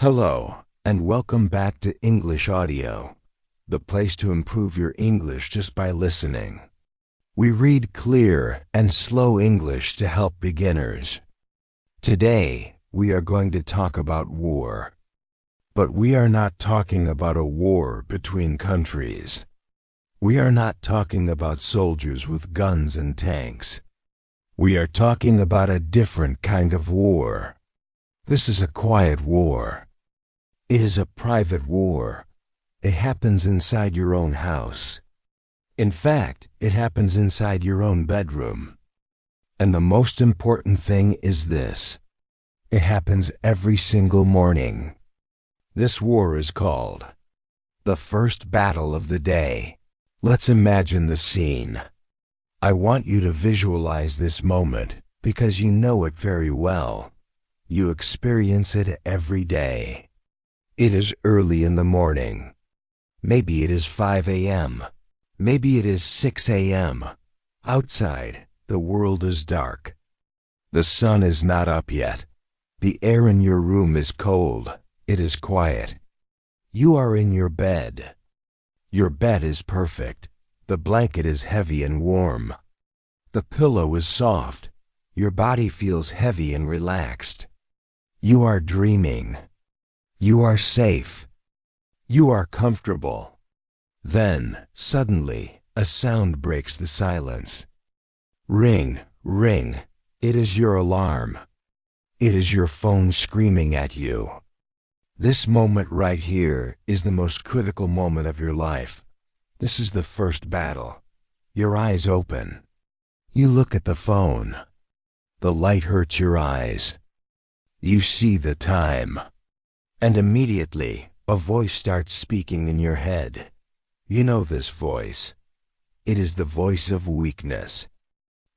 Hello, and welcome back to English Audio, the place to improve your English just by listening. We read clear and slow English to help beginners. Today, we are going to talk about war. But we are not talking about a war between countries. We are not talking about soldiers with guns and tanks. We are talking about a different kind of war. This is a quiet war. It is a private war. It happens inside your own house. In fact, it happens inside your own bedroom. And the most important thing is this. It happens every single morning. This war is called the first battle of the day. Let's imagine the scene. I want you to visualize this moment because you know it very well. You experience it every day. It is early in the morning. Maybe it is 5 a.m. Maybe it is 6 a.m. Outside, the world is dark. The sun is not up yet. The air in your room is cold. It is quiet. You are in your bed. Your bed is perfect. The blanket is heavy and warm. The pillow is soft. Your body feels heavy and relaxed. You are dreaming. You are safe. You are comfortable. Then, suddenly, a sound breaks the silence. Ring, ring. It is your alarm. It is your phone screaming at you. This moment right here is the most critical moment of your life. This is the first battle. Your eyes open. You look at the phone. The light hurts your eyes. You see the time. And immediately, a voice starts speaking in your head. You know this voice. It is the voice of weakness.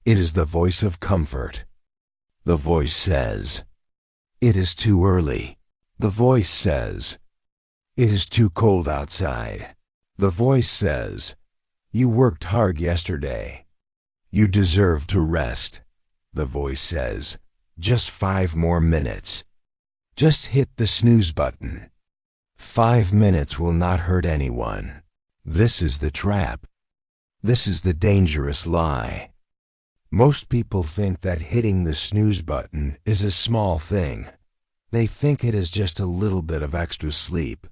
It is the voice of comfort. The voice says, "It is too early." The voice says, "It is too cold outside." The voice says, "You worked hard yesterday. You deserve to rest." The voice says, "Just 5 more minutes. Just hit the snooze button. 5 minutes will not hurt anyone." This is the trap. This is the dangerous lie. Most people think that hitting the snooze button is a small thing. They think it is just a little bit of extra sleep.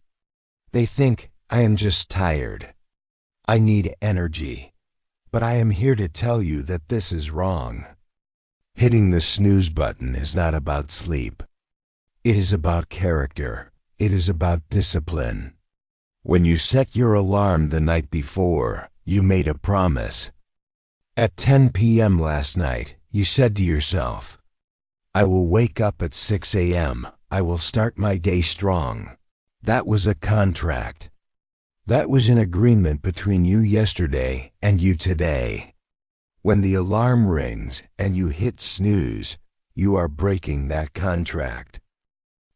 They think, I am just tired. I need energy. But I am here to tell you that this is wrong. Hitting the snooze button is not about sleep. It is about character. It is about discipline. When you set your alarm the night before, you made a promise. At 10 p.m. last night, you said to yourself, I will wake up at 6 a.m. I will start my day strong. That was a contract. That was an agreement between you yesterday and you today. When the alarm rings and you hit snooze, you are breaking that contract.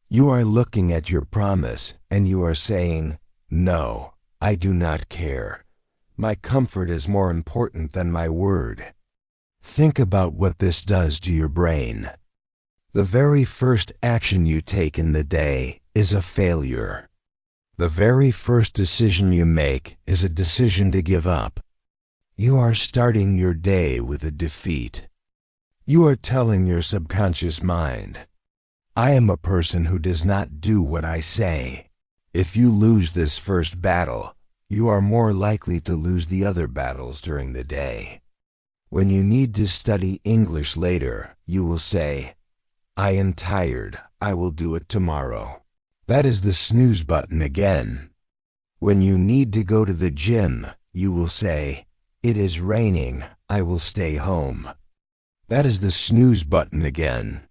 You are looking at your promise and you are saying, no, I do not care. My comfort is more important than my word. Think about what this does to your brain. The very first action you take in the day is a failure. The very first decision you make is a decision to give up. You are starting your day with a defeat. You are telling your subconscious mind, I am a person who does not do what I say. If you lose this first battle, you are more likely to lose the other battles during the day. When you need to study English later, you will say, I am tired, I will do it tomorrow. That is the snooze button again. When you need to go to the gym, you will say, it is raining, I will stay home. That is the snooze button again.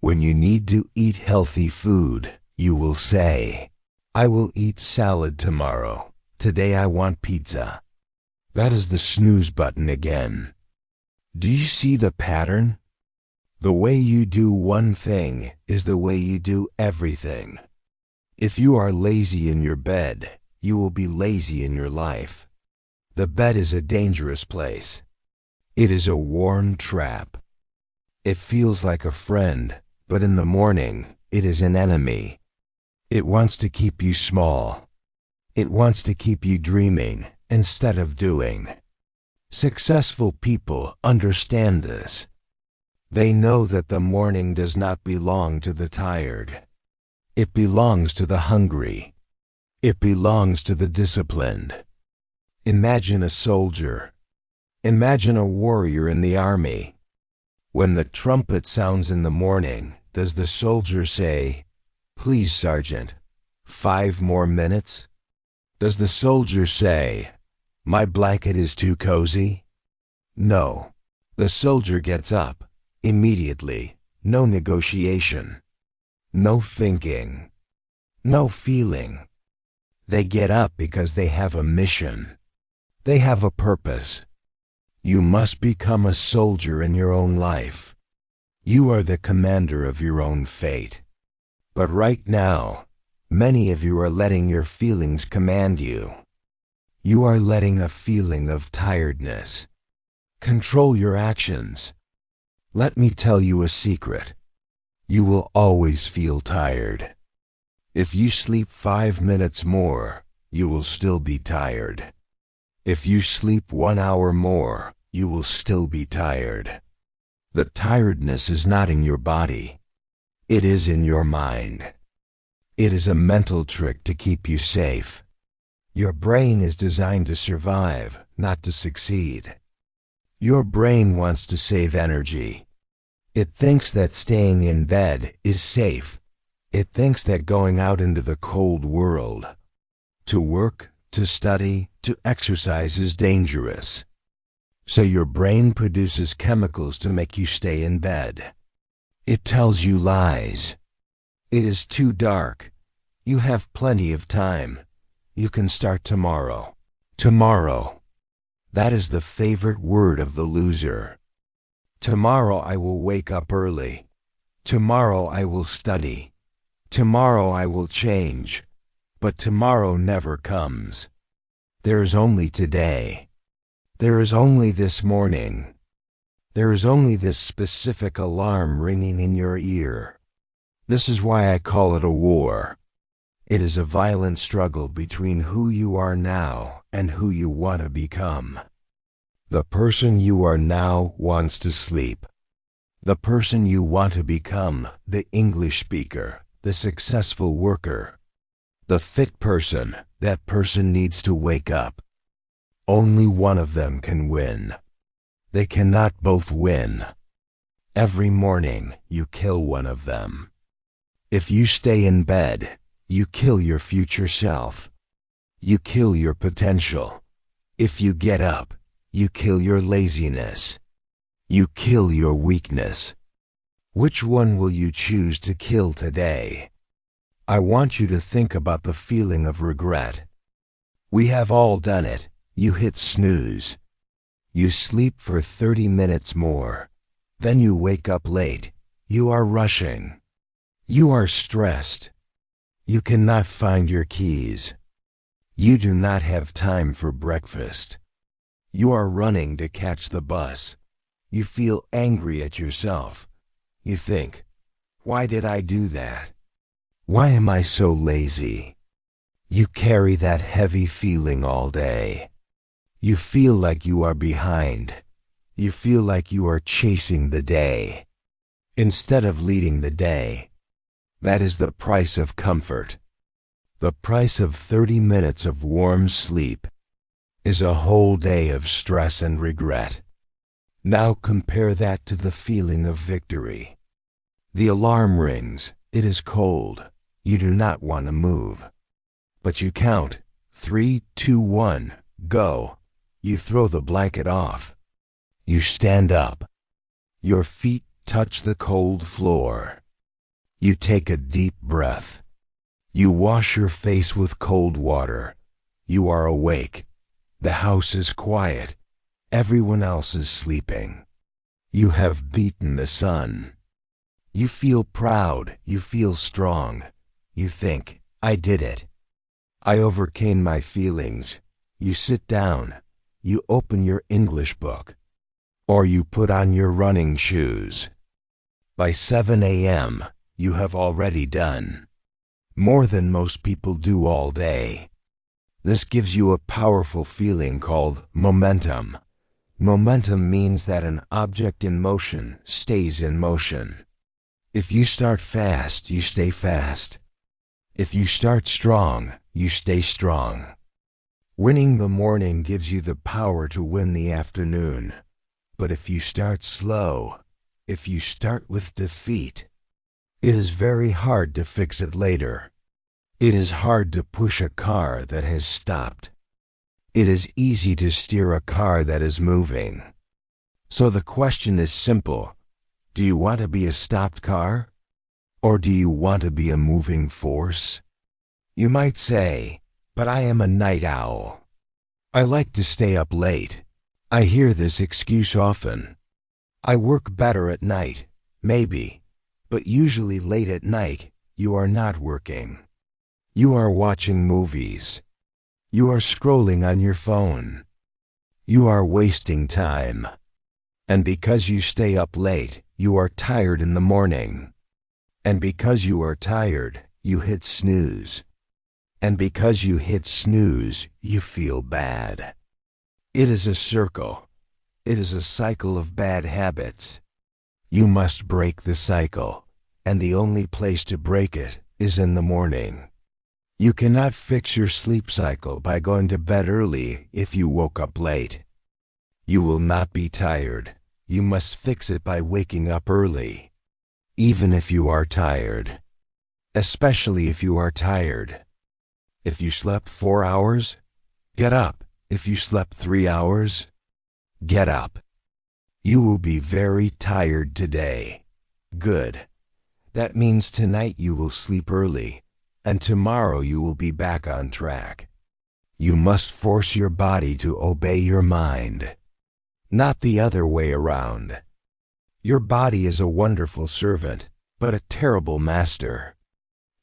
When you need to eat healthy food, you will say, I will eat salad tomorrow. Today I want pizza. That is the snooze button again. Do you see the pattern? The way you do one thing is the way you do everything. If you are lazy in your bed, you will be lazy in your life. The bed is a dangerous place. It is a worn trap. It feels like a friend, but in the morning, it is an enemy. It wants to keep you small. It wants to keep you dreaming instead of doing. Successful people understand this. They know that the morning does not belong to the tired. It belongs to the hungry. It belongs to the disciplined. Imagine a soldier. Imagine a warrior in the army. When the trumpet sounds in the morning, does the soldier say, "Please, Sergeant, 5 more minutes"? Does the soldier say, "My blanket is too cozy"? No. The soldier gets up, immediately, no negotiation, no thinking, no feeling. They get up because they have a mission. They have a purpose. You must become a soldier in your own life. You are the commander of your own fate. But right now, many of you are letting your feelings command you. You are letting a feeling of tiredness control your actions. Let me tell you a secret. You will always feel tired. If you sleep 5 minutes more, you will still be tired. If you sleep 1 hour more, you will still be tired. The tiredness is not in your body. It is in your mind. It is a mental trick to keep you safe. Your brain is designed to survive, not to succeed. Your brain wants to save energy. It thinks that staying in bed is safe. It thinks that going out into the cold world, to work, to study, to exercise is dangerous. So your brain produces chemicals to make you stay in bed. It tells you lies. It is too dark. You have plenty of time. You can start tomorrow. Tomorrow. That is the favorite word of the loser. Tomorrow I will wake up early. Tomorrow I will study. Tomorrow I will change. But tomorrow never comes. There is only today. There is only this morning. There is only this specific alarm ringing in your ear. This is why I call it a war. It is a violent struggle between who you are now and who you want to become. The person you are now wants to sleep. The person you want to become, the English speaker, the successful worker, the fit person, that person needs to wake up. Only one of them can win. They cannot both win. Every morning, you kill one of them. If you stay in bed, you kill your future self. You kill your potential. If you get up, you kill your laziness. You kill your weakness. Which one will you choose to kill today? I want you to think about the feeling of regret. We have all done it. You hit snooze. You sleep for 30 minutes more. Then you wake up late. You are rushing. You are stressed. You cannot find your keys. You do not have time for breakfast. You are running to catch the bus. You feel angry at yourself. You think, why did I do that? Why am I so lazy? You carry that heavy feeling all day. You feel like you are behind. You feel like you are chasing the day, instead of leading the day. That is the price of comfort. The price of 30 minutes of warm sleep is a whole day of stress and regret. Now compare that to the feeling of victory. The alarm rings. It is cold. You do not want to move. But you count. 3, 2, 1, go. You throw the blanket off. You stand up. Your feet touch the cold floor. You take a deep breath. You wash your face with cold water. You are awake. The house is quiet. Everyone else is sleeping. You have beaten the sun. You feel proud. You feel strong. You think, I did it. I overcame my feelings. You sit down. You open your English book. Or you put on your running shoes. By 7 a.m., you have already done. more than most people do all day. This gives you a powerful feeling called momentum. Momentum means that an object in motion stays in motion. If you start fast, you stay fast. If you start strong, you stay strong. Winning the morning gives you the power to win the afternoon. But if you start slow, if you start with defeat, it is very hard to fix it later. It is hard to push a car that has stopped. It is easy to steer a car that is moving. So the question is simple. Do you want to be a stopped car? Or do you want to be a moving force? You might say, but I am a night owl. I like to stay up late. I hear this excuse often. I work better at night, maybe, but usually late at night, you are not working. You are watching movies. You are scrolling on your phone. You are wasting time. And because you stay up late, you are tired in the morning. And because you are tired, you hit snooze. And because you hit snooze, you feel bad. It is a circle. It is a cycle of bad habits. You must break the cycle, and the only place to break it is in the morning. You cannot fix your sleep cycle by going to bed early if you woke up late. You will not be tired. You must fix it by waking up early. Even if you are tired. Especially if you are tired. If you slept 4 hours, get up. If you slept 3 hours, get up. You will be very tired today. Good. That means tonight you will sleep early. And tomorrow you will be back on track. You must force your body to obey your mind, not the other way around. Your body is a wonderful servant, but a terrible master.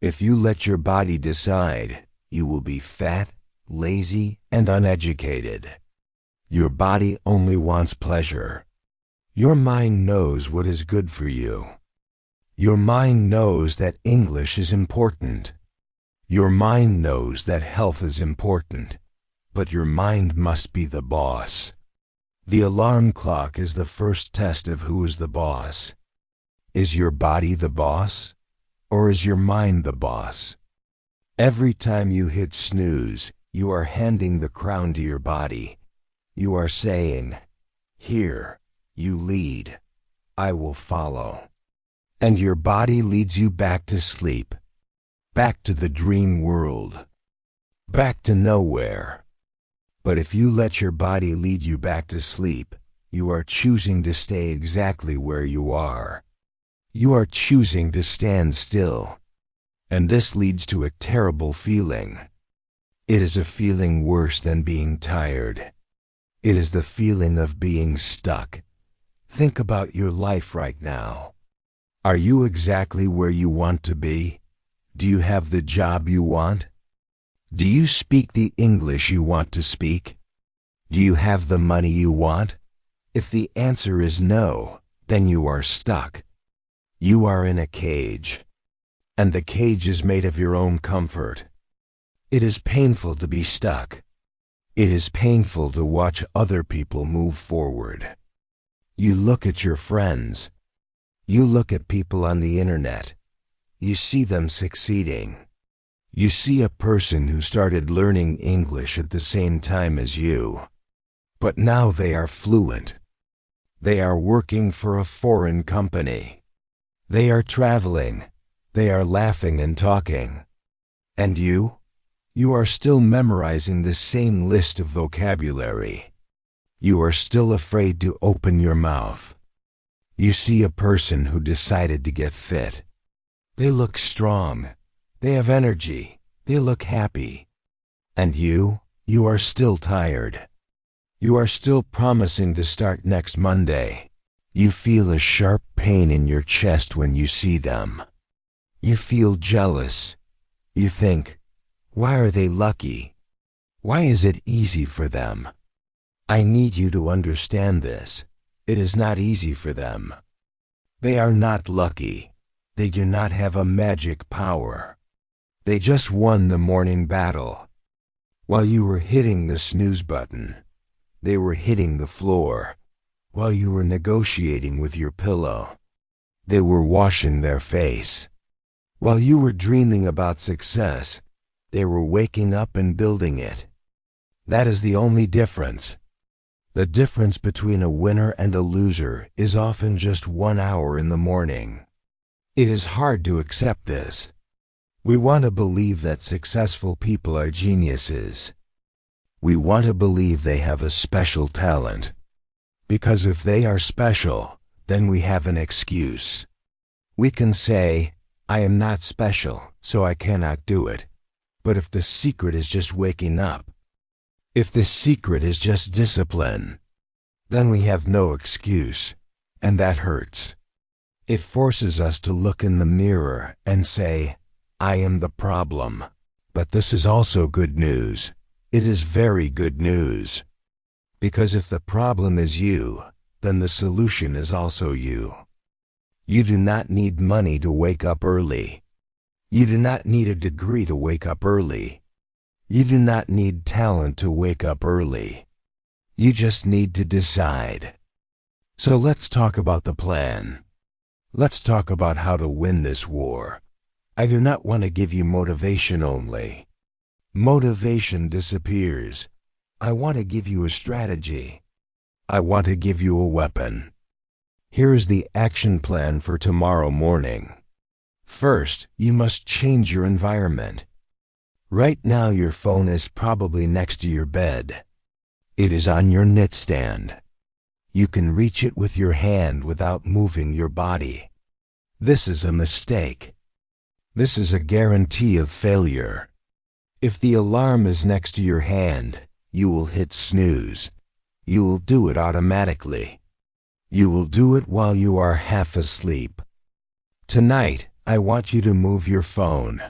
If you let your body decide, you will be fat, lazy, and uneducated. Your body only wants pleasure. Your mind knows what is good for you. Your mind knows that English is important. Your mind knows that health is important, but your mind must be the boss. The alarm clock is the first test of who is the boss. Is your body the boss, or is your mind the boss? Every time you hit snooze, you are handing the crown to your body. You are saying, "Here, you lead. I will follow." And your body leads you back to sleep. Back to the dream world. Back to nowhere. But if you let your body lead you back to sleep, you are choosing to stay exactly where you are. You are choosing to stand still. And this leads to a terrible feeling. It is a feeling worse than being tired. It is the feeling of being stuck. Think about your life right now. Are you exactly where you want to be? Do you have the job you want? Do you speak the English you want to speak? Do you have the money you want? If the answer is no, then you are stuck. You are in a cage. And the cage is made of your own comfort. It is painful to be stuck. It is painful to watch other people move forward. You look at your friends. You look at people on the internet. You see them succeeding. You see a person who started learning English at the same time as you. But now they are fluent. They are working for a foreign company. They are traveling. They are laughing and talking. And you? You are still memorizing the same list of vocabulary. You are still afraid to open your mouth. You see a person who decided to get fit. They look strong. They have energy. They look happy. And you are still tired. You are still promising to start next Monday. You feel a sharp pain in your chest when you see them. You feel jealous. You think, why are they lucky? Why is it easy for them? I need you to understand this. It is not easy for them. They are not lucky. They do not have a magic power. They just won the morning battle. While you were hitting the snooze button, they were hitting the floor. While you were negotiating with your pillow, they were washing their face. While you were dreaming about success, they were waking up and building it. That is the only difference. The difference between a winner and a loser is often just 1 hour in the morning. It is hard to accept this. We want to believe that successful people are geniuses. We want to believe they have a special talent. Because if they are special, then we have an excuse. We can say, I am not special, so I cannot do it. But if the secret is just waking up, if the secret is just discipline, then we have no excuse, and that hurts. It forces us to look in the mirror and say, I am the problem. But this is also good news. It is very good news. Because if the problem is you, then the solution is also you. You do not need money to wake up early. You do not need a degree to wake up early. You do not need talent to wake up early. You just need to decide. So let's talk about the plan. Let's talk about how to win this war. I do not want to give you motivation only. Motivation disappears. I want to give you a strategy. I want to give you a weapon. Here is the action plan for tomorrow morning. First, you must change your environment. Right now your phone is probably next to your bed. It is on your nightstand. You can reach it with your hand without moving your body. This is a mistake. This is a guarantee of failure. If the alarm is next to your hand, you will hit snooze. You will do it automatically. You will do it while you are half asleep. Tonight, I want you to move your phone.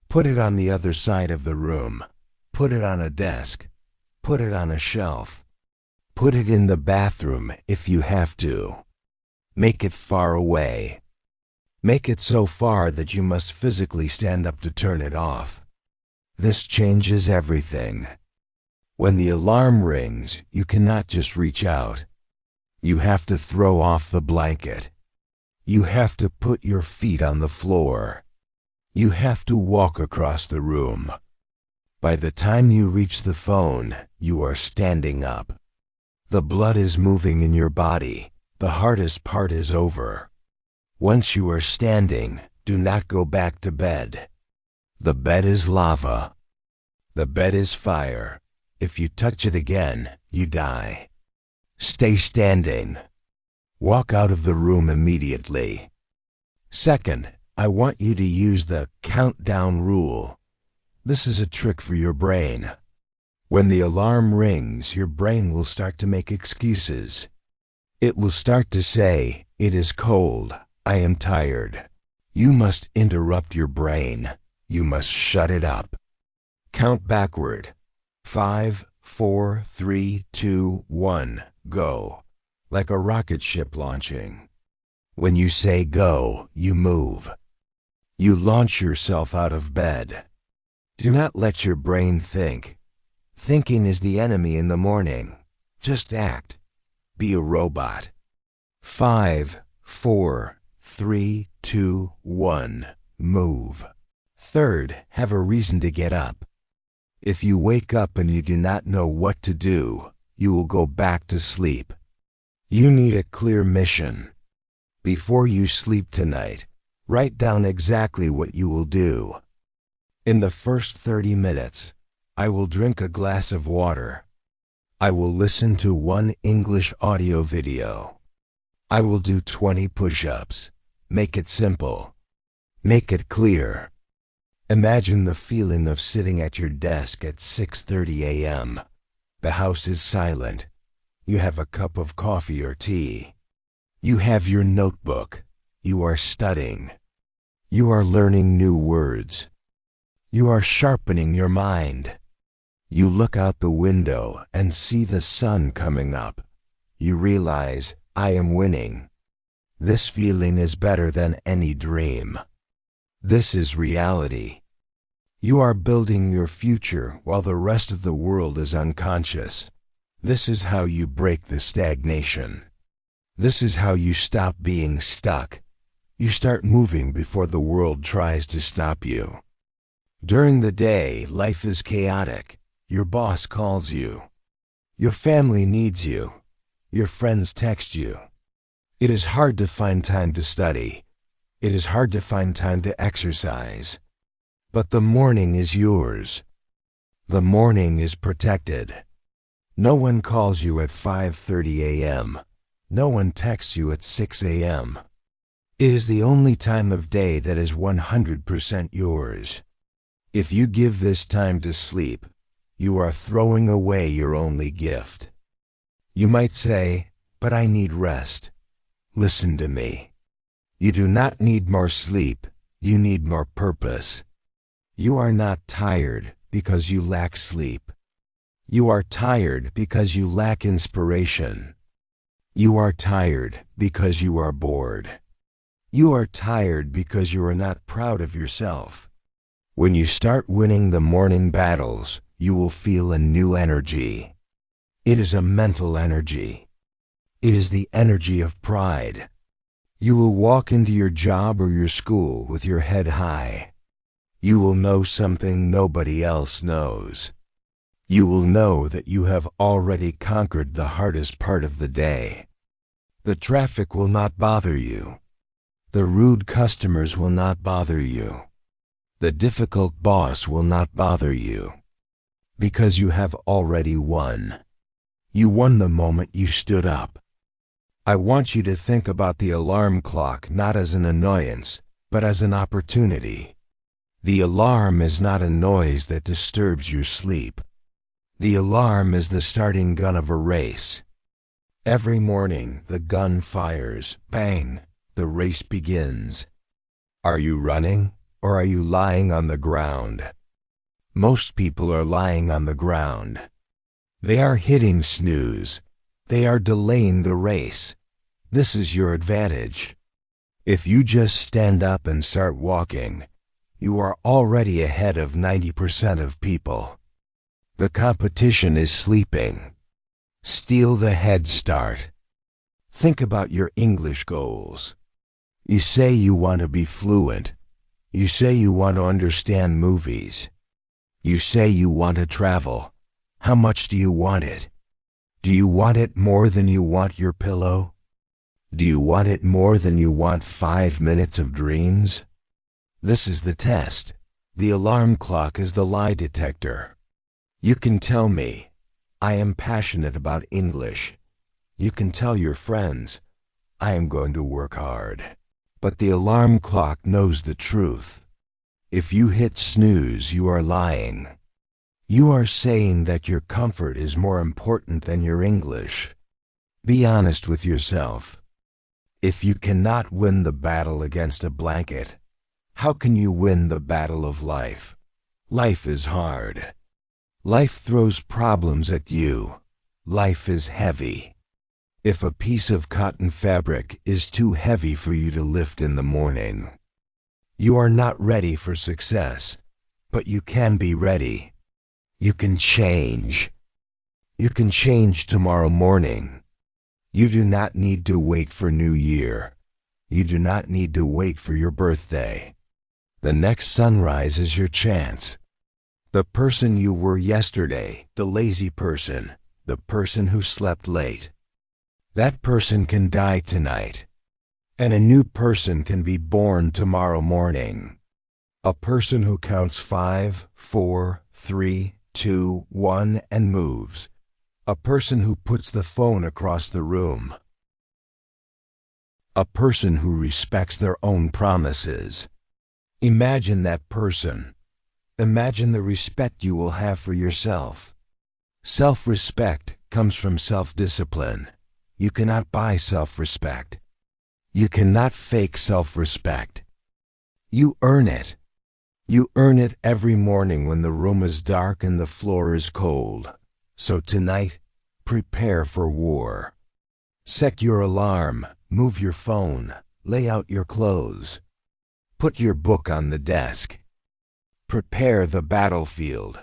Put it on the other side of the room. Put it on a desk. Put it on a shelf. Put it in the bathroom if you have to. Make it far away. Make it so far that you must physically stand up to turn it off. This changes everything. When the alarm rings, you cannot just reach out. You have to throw off the blanket. You have to put your feet on the floor. You have to walk across the room. By the time you reach the phone, you are standing up. The blood is moving in your body. The hardest part is over. Once you are standing, do not go back to bed. The bed is lava. The bed is fire. If you touch it again, you die. Stay standing. Walk out of the room immediately. Second, I want you to use the countdown rule. This is a trick for your brain. When the alarm rings, your brain will start to make excuses. It will start to say, it is cold, I am tired. You must interrupt your brain. You must shut it up. Count backward. 5, 4, 3, 2, 1, go. Like a rocket ship launching. When you say go, you move. You launch yourself out of bed. Do not let your brain think. Thinking is the enemy in the morning. Just act. Be a robot. 5, 4, 3, 2, 1, move. Third, have a reason to get up. If you wake up and you do not know what to do, you will go back to sleep. You need a clear mission. Before you sleep tonight, write down exactly what you will do. In the first 30 minutes, I will drink a glass of water. I will listen to 1 English audio video. I will do 20 push-ups. Make it simple. Make it clear. Imagine the feeling of sitting at your desk at 6:30 a.m. The house is silent. You have a cup of coffee or tea. You have your notebook. You are studying. You are learning new words. You are sharpening your mind. You look out the window and see the sun coming up. You realize, I am winning. This feeling is better than any dream. This is reality. You are building your future while the rest of the world is unconscious. This is how you break the stagnation. This is how you stop being stuck. You start moving before the world tries to stop you. During the day, life is chaotic. Your boss calls you. Your family needs you. Your friends text you. It is hard to find time to study. It is hard to find time to exercise. But the morning is yours. The morning is protected. No one calls you at 5:30 a.m. No one texts you at 6 a.m. It is the only time of day that is 100% yours. If you give this time to sleep, you are throwing away your only gift. You might say, "But I need rest." Listen to me. You do not need more sleep, you need more purpose. You are not tired because you lack sleep. You are tired because you lack inspiration. You are tired because you are bored. You are tired because you are not proud of yourself. When you start winning the morning battles, you will feel a new energy. It is a mental energy. It is the energy of pride. You will walk into your job or your school with your head high. You will know something nobody else knows. You will know that you have already conquered the hardest part of the day. The traffic will not bother you. The rude customers will not bother you. The difficult boss will not bother you. Because you have already won. You won the moment you stood up. I want you to think about the alarm clock not as an annoyance, but as an opportunity. The alarm is not a noise that disturbs your sleep. The alarm is the starting gun of a race. Every morning the gun fires, bang, the race begins. Are you running, or are you lying on the ground? Most people are lying on the ground. They are hitting snooze. They are delaying the race. This is your advantage. If you just stand up and start walking, you are already ahead of 90% of people. The competition is sleeping. Steal the head start. Think about your English goals. You say you want to be fluent. You say you want to understand movies. You say you want to travel. How much do you want it? Do you want it more than you want your pillow? Do you want it more than you want 5 minutes of dreams? This is the test. The alarm clock is the lie detector. You can tell me, "I am passionate about English." You can tell your friends, "I am going to work hard." But the alarm clock knows the truth. If you hit snooze, you are lying. You are saying that your comfort is more important than your English. Be honest with yourself. If you cannot win the battle against a blanket, how can you win the battle of life? Life is hard. Life throws problems at you. Life is heavy. If a piece of cotton fabric is too heavy for you to lift in the morning, you are not ready for success, but you can be ready. You can change. You can change tomorrow morning. You do not need to wait for New Year. You do not need to wait for your birthday. The next sunrise is your chance. The person you were yesterday, the lazy person, the person who slept late, that person can die tonight, and a new person can be born tomorrow morning. A person who counts 5, 4, 3, 2, 1 and moves. A person who puts the phone across the room. A person who respects their own promises. Imagine that person. Imagine the respect you will have for yourself. Self-respect comes from self-discipline. You cannot buy self-respect. You cannot fake self-respect. You earn it. You earn it every morning when the room is dark and the floor is cold. So tonight, prepare for war. Set your alarm, move your phone, lay out your clothes. Put your book on the desk. Prepare the battlefield,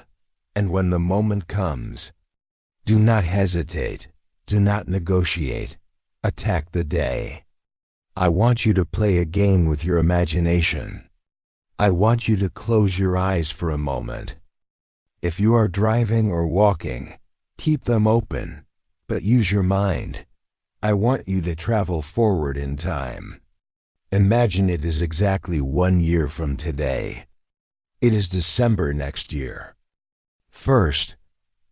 and when the moment comes, do not hesitate, do not negotiate, attack the day. I want you to play a game with your imagination. I want you to close your eyes for a moment. If you are driving or walking, keep them open, but use your mind. I want you to travel forward in time. Imagine it is exactly 1 year from today. It is December next year. First,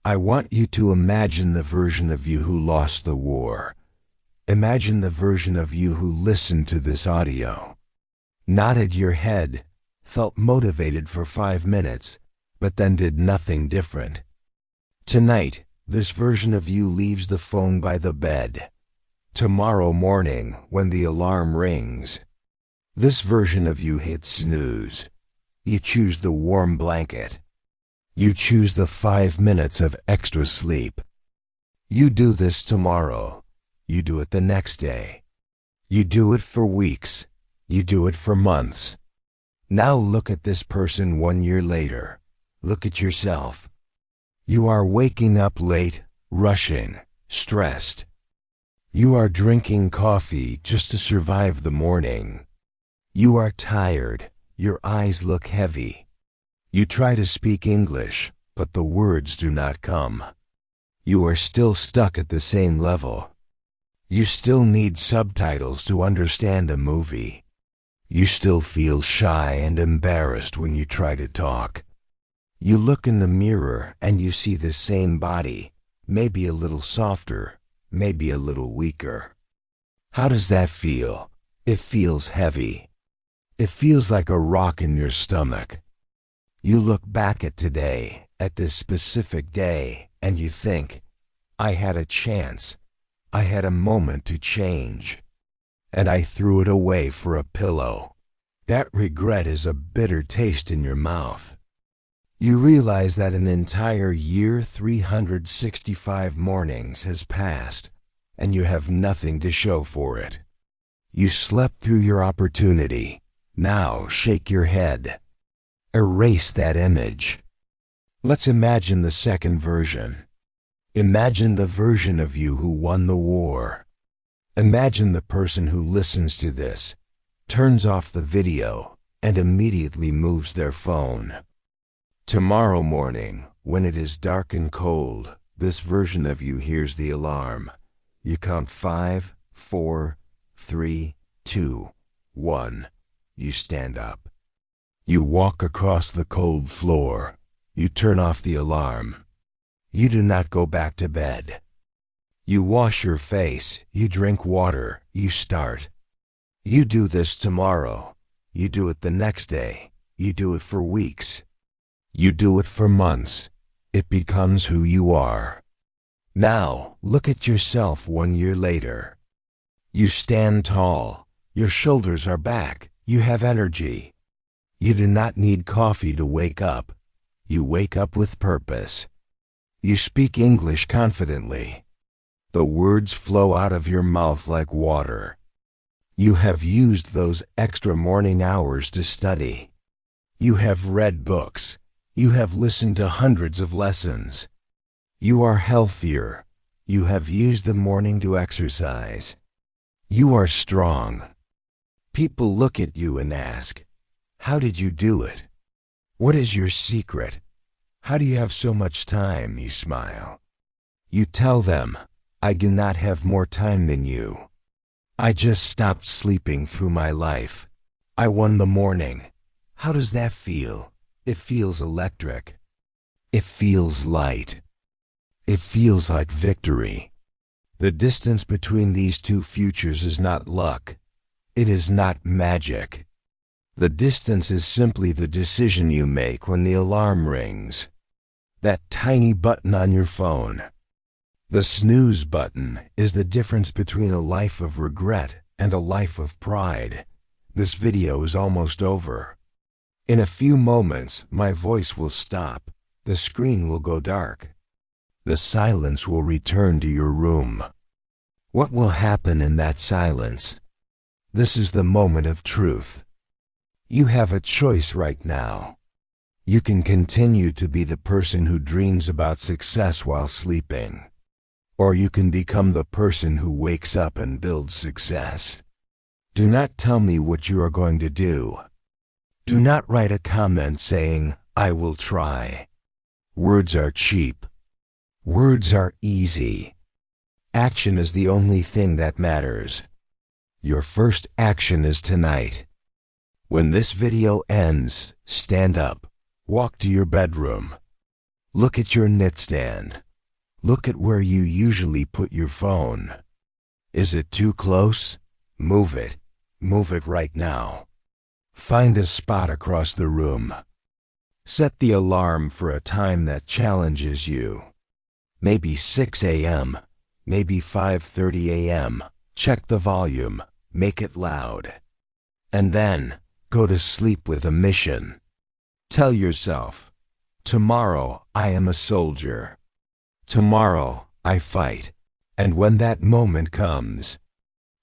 I want you to imagine the version of you who lost the war. Imagine the version of you who listened to this audio, nodded your head, felt motivated for 5 minutes, but then did nothing different. Tonight, this version of you leaves the phone by the bed. Tomorrow morning, when the alarm rings, this version of you hits snooze. You choose the warm blanket. You choose the 5 minutes of extra sleep. You do this tomorrow. You do it the next day. You do it for weeks. You do it for months. Now look at this person 1 year later. Look at yourself. You are waking up late, rushing, stressed. You are drinking coffee just to survive the morning. You are tired. Your eyes look heavy. You try to speak English, but the words do not come. You are still stuck at the same level. You still need subtitles to understand a movie. You still feel shy and embarrassed when you try to talk. You look in the mirror and you see the same body, maybe a little softer, maybe a little weaker. How does that feel? It feels heavy. It feels like a rock in your stomach. You look back at today, at this specific day, and you think, I had a chance. I had a moment to change, and I threw it away for a pillow. That regret is a bitter taste in your mouth. You realize that an entire year, 365 mornings has passed, and you have nothing to show for it. You slept through your opportunity. Now shake your head. Erase that image. Let's imagine the second version. Imagine the version of you who won the war. Imagine the person who listens to this, turns off the video, and immediately moves their phone. Tomorrow morning, when it is dark and cold, this version of you hears the alarm. You count 5, 4, 3, 2, 1. You stand up. You walk across the cold floor. You turn off the alarm. You do not go back to bed. You wash your face, you drink water, you start. You do this tomorrow. You do it the next day. You do it for weeks. You do it for months. It becomes who you are. Now, look at yourself 1 year later. You stand tall. Your shoulders are back. You have energy. You do not need coffee to wake up. You wake up with purpose. You speak English confidently. The words flow out of your mouth like water. You have used those extra morning hours to study. You have read books. You have listened to hundreds of lessons. You are healthier. You have used the morning to exercise. You are strong. People look at you and ask, how did you do it? What is your secret? How do you have so much time? You smile. You tell them, I do not have more time than you. I just stopped sleeping through my life. I won the morning. How does that feel? It feels electric. It feels light. It feels like victory. The distance between these two futures is not luck. It is not magic. The distance is simply the decision you make when the alarm rings. That tiny button on your phone. The snooze button is the difference between a life of regret and a life of pride. This video is almost over. In a few moments, my voice will stop. The screen will go dark. The silence will return to your room. What will happen in that silence? This is the moment of truth. You have a choice right now. You can continue to be the person who dreams about success while sleeping. Or you can become the person who wakes up and builds success. Do not tell me what you are going to do. Do not write a comment saying, "I will try." Words are cheap. Words are easy. Action is the only thing that matters. Your first action is tonight. When this video ends, stand up, walk to your bedroom. Look at your nightstand. Look at where you usually put your phone. Is it too close? Move it. Move it right now. Find a spot across the room. Set the alarm for a time that challenges you. Maybe 6 a.m., maybe 5:30 a.m. Check the volume, make it loud. And then, go to sleep with a mission. Tell yourself, tomorrow I am a soldier. Tomorrow I fight. And when that moment comes,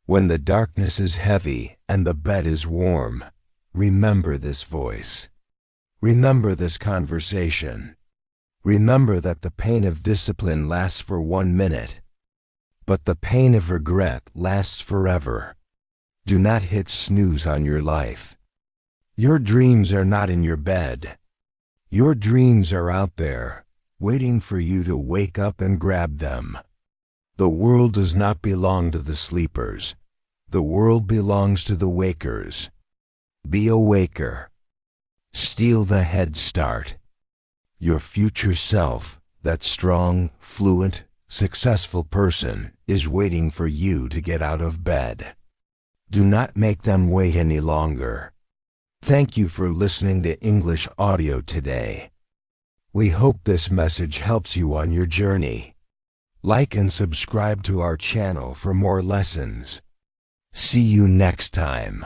when the darkness is heavy and the bed is warm, remember this voice. Remember this conversation. Remember that the pain of discipline lasts for 1 minute, but the pain of regret lasts forever. Do not hit snooze on your life. Your dreams are not in your bed. Your dreams are out there, waiting for you to wake up and grab them. The world does not belong to the sleepers. The world belongs to the wakers. Be a waker. Steal the head start. Your future self, that strong, fluent, successful person, is waiting for you to get out of bed. Do not make them wait any longer. Thank you for listening to English Audio today. We hope this message helps you on your journey. Like and subscribe to our channel for more lessons. See you next time.